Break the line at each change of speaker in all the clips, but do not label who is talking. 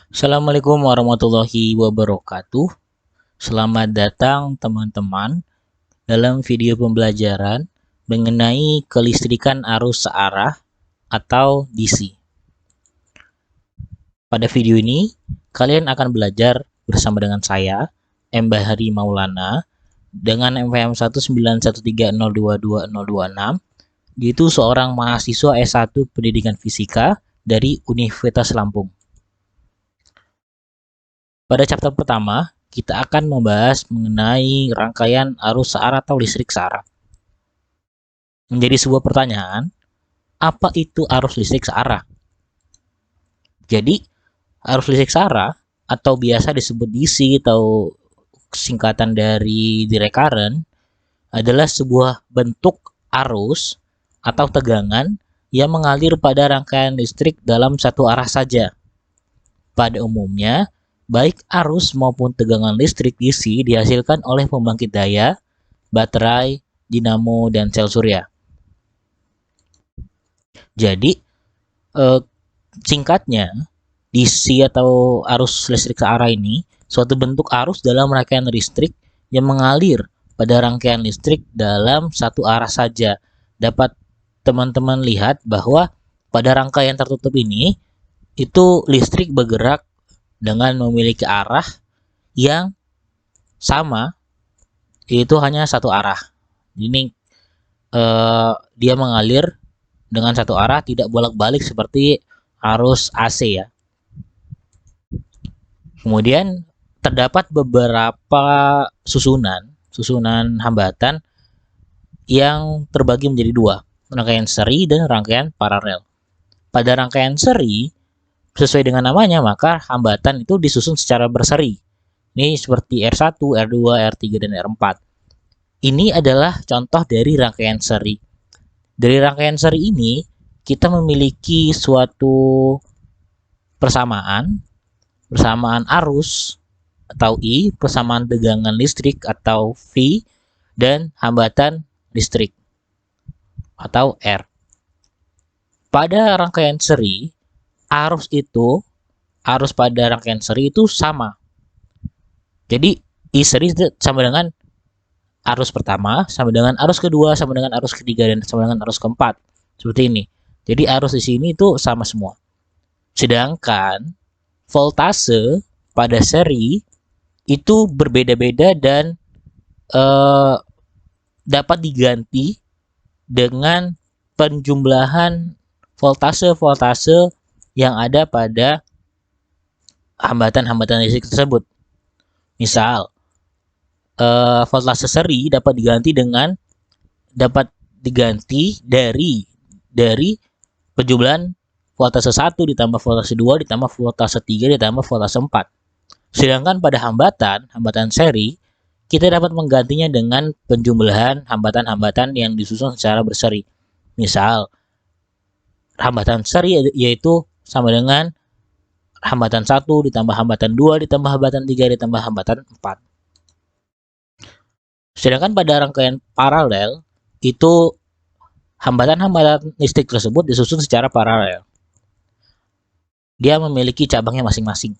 Assalamualaikum warahmatullahi wabarakatuh. Selamat datang teman-teman dalam video pembelajaran mengenai kelistrikan arus searah atau DC. Pada video ini, kalian akan belajar bersama dengan saya, M. Bahari Maulana, dengan NPM 19130220026, yaitu seorang mahasiswa S1 Pendidikan Fisika dari Universitas Lampung. Pada chapter pertama, kita akan membahas mengenai rangkaian arus searah atau listrik searah. Menjadi sebuah pertanyaan, apa itu arus listrik searah? Jadi, arus listrik searah atau biasa disebut DC atau singkatan dari direct current adalah sebuah bentuk arus atau tegangan yang mengalir pada rangkaian listrik dalam satu arah saja. Pada umumnya, baik arus maupun tegangan listrik DC dihasilkan oleh pembangkit daya, baterai, dinamo, dan sel surya. Jadi, singkatnya, DC atau arus listrik searah ini suatu bentuk arus dalam rangkaian listrik yang mengalir pada rangkaian listrik dalam satu arah saja. Dapat teman-teman lihat bahwa pada rangkaian tertutup ini, itu listrik bergerak dengan memiliki arah yang sama, yaitu hanya satu arah. Ini dia mengalir dengan satu arah, tidak bolak-balik seperti arus AC ya. Kemudian terdapat beberapa susunan hambatan yang terbagi menjadi dua, rangkaian seri dan rangkaian paralel. Pada rangkaian seri, sesuai dengan namanya, maka hambatan itu disusun secara berseri. Ini seperti R1, R2, R3, dan R4. Ini adalah contoh dari rangkaian seri. Dari rangkaian seri ini, kita memiliki suatu persamaan arus atau I, persamaan tegangan listrik atau V, dan hambatan listrik atau R. Pada rangkaian seri, arus pada rangkaian seri itu sama. Jadi I seri sama dengan arus pertama, sama dengan arus kedua, sama dengan arus ketiga, dan sama dengan arus keempat. Seperti ini. Jadi arus di sini itu sama semua. Sedangkan voltase pada seri itu berbeda-beda dan dapat diganti dengan penjumlahan voltase yang ada pada hambatan-hambatan listrik tersebut. Misal, voltase seri dapat diganti dari penjumlahan voltase 1 ditambah voltase 2 ditambah voltase 3 ditambah voltase 4. Sedangkan pada hambatan seri, kita dapat menggantinya dengan penjumlahan hambatan-hambatan yang disusun secara berseri. Misal, hambatan seri yaitu sama dengan hambatan 1 ditambah hambatan 2 ditambah hambatan 3 ditambah hambatan 4. Sedangkan pada rangkaian paralel itu hambatan-hambatan listrik tersebut disusun secara paralel. Dia memiliki cabangnya masing-masing.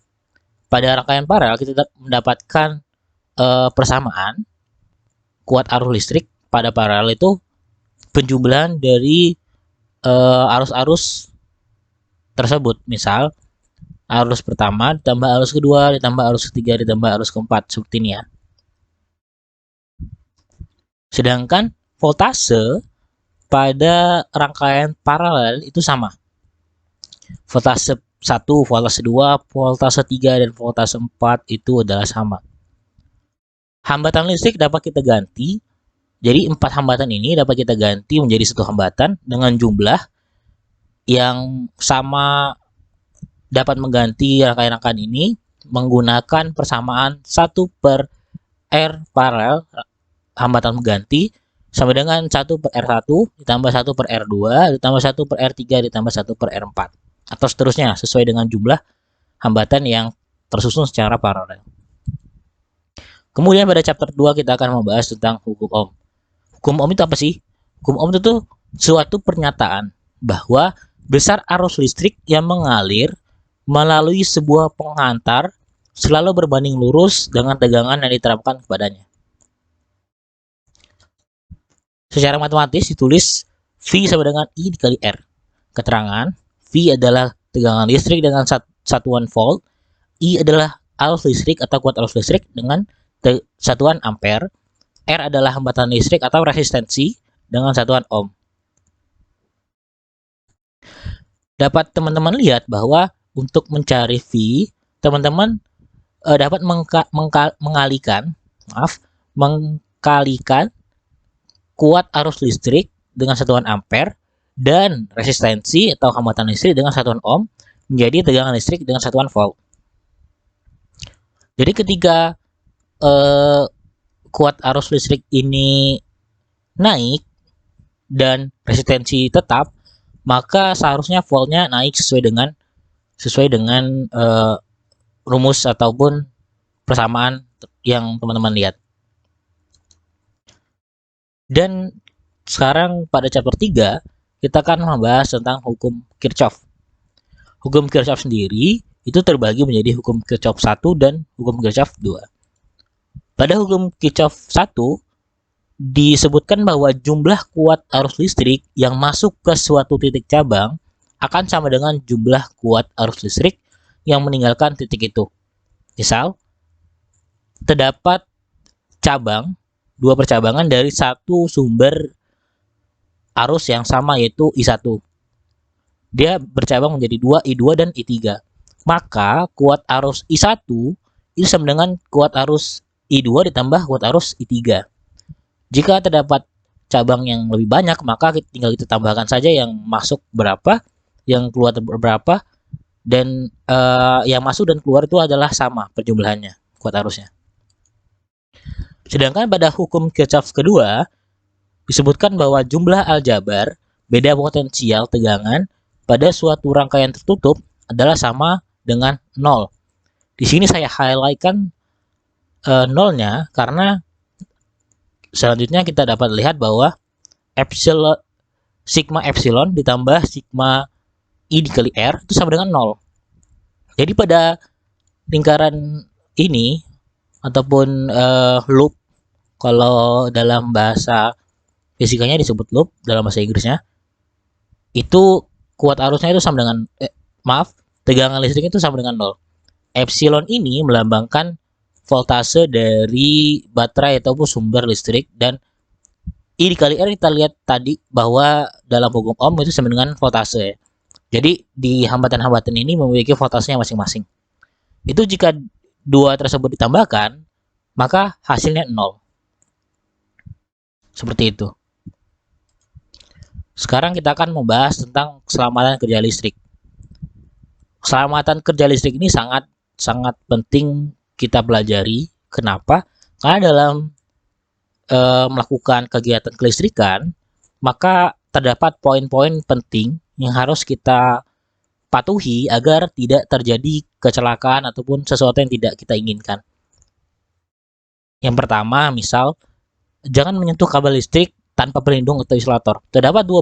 Pada rangkaian paralel kita mendapatkan persamaan kuat arus listrik. Pada paralel itu penjumlahan dari arus-arus tersebut. Misal, arus pertama ditambah arus kedua ditambah arus ketiga ditambah arus keempat, seperti ini ya. Sedangkan voltase pada rangkaian paralel itu sama. Voltase 1, voltase 2, voltase 3, dan voltase 4 itu adalah sama. Hambatan listrik dapat kita ganti. Jadi 4 hambatan ini dapat kita ganti menjadi satu hambatan dengan jumlah yang sama. Dapat mengganti rangkaian-rangkaian ini menggunakan persamaan 1 per R paralel, hambatan mengganti, sama dengan 1 per R1 ditambah 1 per R2 ditambah 1 per R3 ditambah 1 per R4. Atau seterusnya sesuai dengan jumlah hambatan yang tersusun secara paralel. Kemudian pada chapter 2 kita akan membahas tentang hukum Ohm. Hukum Ohm itu apa sih? Hukum Ohm itu suatu pernyataan bahwa besar arus listrik yang mengalir melalui sebuah penghantar selalu berbanding lurus dengan tegangan yang diterapkan kepadanya. Secara matematis ditulis V sama dengan I dikali R. Keterangan, V adalah tegangan listrik dengan satuan volt, I adalah arus listrik atau kuat arus listrik dengan satuan ampere, R adalah hambatan listrik atau resistensi dengan satuan ohm. Dapat teman-teman lihat bahwa untuk mencari V, teman-teman dapat mengkalikan kuat arus listrik dengan satuan ampere dan resistensi atau hambatan listrik dengan satuan ohm menjadi tegangan listrik dengan satuan volt. Jadi ketika kuat arus listrik ini naik dan resistensi tetap, maka seharusnya voltnya naik sesuai dengan rumus ataupun persamaan yang teman-teman lihat. Dan sekarang pada chapter 3 kita akan membahas tentang hukum Kirchhoff. Hukum Kirchhoff sendiri itu terbagi menjadi hukum Kirchhoff 1 dan hukum Kirchhoff 2. Pada hukum Kirchhoff 1 disebutkan bahwa jumlah kuat arus listrik yang masuk ke suatu titik cabang akan sama dengan jumlah kuat arus listrik yang meninggalkan titik itu. Misal, terdapat dua percabangan dari satu sumber arus yang sama yaitu I1. Dia bercabang menjadi 2, I2 dan I3. Maka kuat arus I1 itu sama dengan kuat arus I2 ditambah kuat arus I3. Jika terdapat cabang yang lebih banyak, maka tinggal kita tambahkan saja yang masuk berapa, yang keluar berapa, dan yang masuk dan keluar itu adalah sama perjumlahannya, kuat arusnya. Sedangkan pada hukum Kirchhoff kedua, disebutkan bahwa jumlah aljabar, beda potensial tegangan, pada suatu rangkaian tertutup adalah sama dengan 0. Di sini saya highlightkan nolnya karena selanjutnya kita dapat lihat bahwa sigma epsilon ditambah sigma I dikali R itu sama dengan 0. Jadi pada lingkaran ini ataupun loop, kalau dalam bahasa fisikanya disebut loop, dalam bahasa Inggrisnya itu kuat arusnya itu sama dengan tegangan listrik itu sama dengan 0. Epsilon ini melambangkan voltase dari baterai ataupun sumber listrik, dan I dikali R kita lihat tadi bahwa dalam hukum Ohm itu sama dengan voltase. Jadi di hambatan-hambatan ini memiliki voltasenya masing-masing. Itu jika dua tersebut ditambahkan, maka hasilnya 0. Seperti itu. Sekarang kita akan membahas tentang keselamatan kerja listrik. Keselamatan kerja listrik ini sangat penting kita pelajari. Kenapa? Karena dalam melakukan kegiatan kelistrikan, maka terdapat poin-poin penting yang harus kita patuhi agar tidak terjadi kecelakaan ataupun sesuatu yang tidak kita inginkan. Yang pertama, misal, jangan menyentuh kabel listrik tanpa pelindung atau isolator. Terdapat dua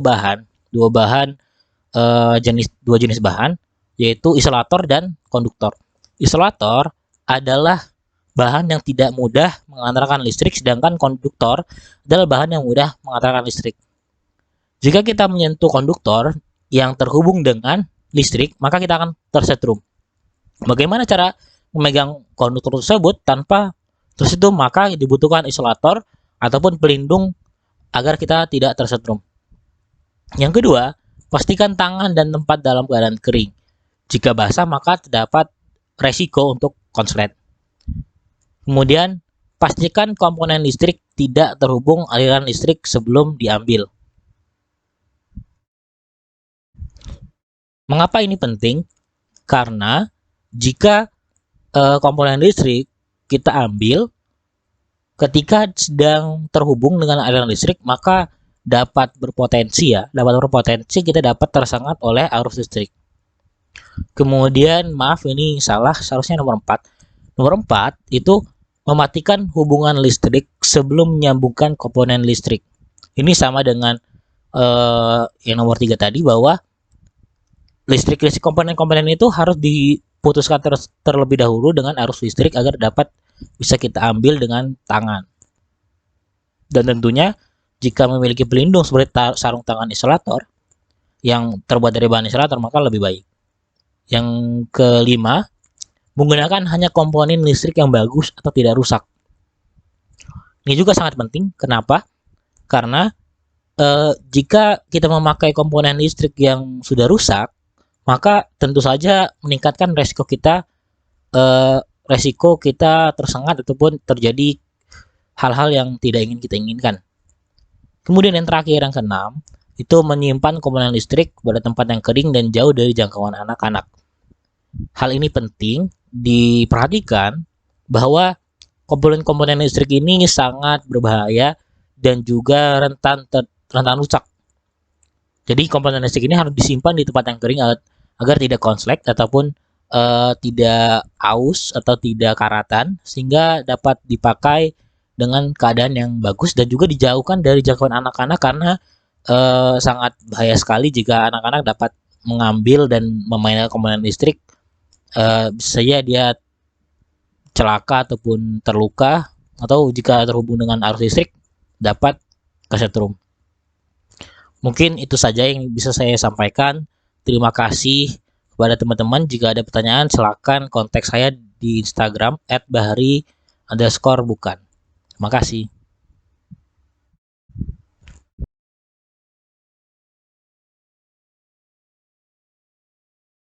jenis bahan, yaitu isolator dan konduktor. Isolator adalah bahan yang tidak mudah mengantarkan listrik, sedangkan konduktor adalah bahan yang mudah mengantarkan listrik. Jika kita menyentuh konduktor yang terhubung dengan listrik, maka kita akan tersetrum. Bagaimana cara memegang konduktor tersebut tanpa tersetrum? Maka dibutuhkan isolator ataupun pelindung agar kita tidak tersetrum. Yang kedua, pastikan tangan dan tempat dalam keadaan kering. Jika basah, maka terdapat resiko untuk konslet. Kemudian, pastikan komponen listrik tidak terhubung aliran listrik sebelum diambil. Mengapa ini penting? Karena jika komponen listrik kita ambil ketika sedang terhubung dengan aliran listrik, maka dapat berpotensi kita dapat tersengat oleh arus listrik. Kemudian, ini salah, seharusnya nomor 4. Nomor 4 itu mematikan hubungan listrik sebelum menyambungkan komponen listrik. Ini sama dengan yang nomor 3 tadi, bahwa listrik komponen-komponen itu harus diputuskan terlebih dahulu dengan arus listrik agar dapat bisa kita ambil dengan tangan. Dan tentunya jika memiliki pelindung seperti sarung tangan isolator yang terbuat dari bahan isolator maka lebih baik. Yang kelima, menggunakan hanya komponen listrik yang bagus atau tidak rusak. Ini juga sangat penting. Kenapa? Karena jika kita memakai komponen listrik yang sudah rusak, maka tentu saja meningkatkan resiko kita tersengat ataupun terjadi hal-hal yang tidak ingin kita inginkan. Kemudian yang terakhir, yang keenam, itu menyimpan komponen listrik pada tempat yang kering dan jauh dari jangkauan anak-anak. Hal ini penting diperhatikan bahwa komponen-komponen listrik ini sangat berbahaya dan juga rentan rusak. Jadi komponen listrik ini harus disimpan di tempat yang kering agar tidak konslet ataupun tidak aus atau tidak karatan sehingga dapat dipakai dengan keadaan yang bagus dan juga dijauhkan dari jangkauan anak-anak karena sangat bahaya sekali jika anak-anak dapat mengambil dan memainkan komponen listrik. Bisa saja dia celaka ataupun terluka atau jika terhubung dengan arus listrik dapat kesetrum. Mungkin itu saja yang bisa saya sampaikan. Terima kasih kepada teman-teman. Jika ada pertanyaan silakan kontak saya di Instagram @bahari_bukan. Terima kasih.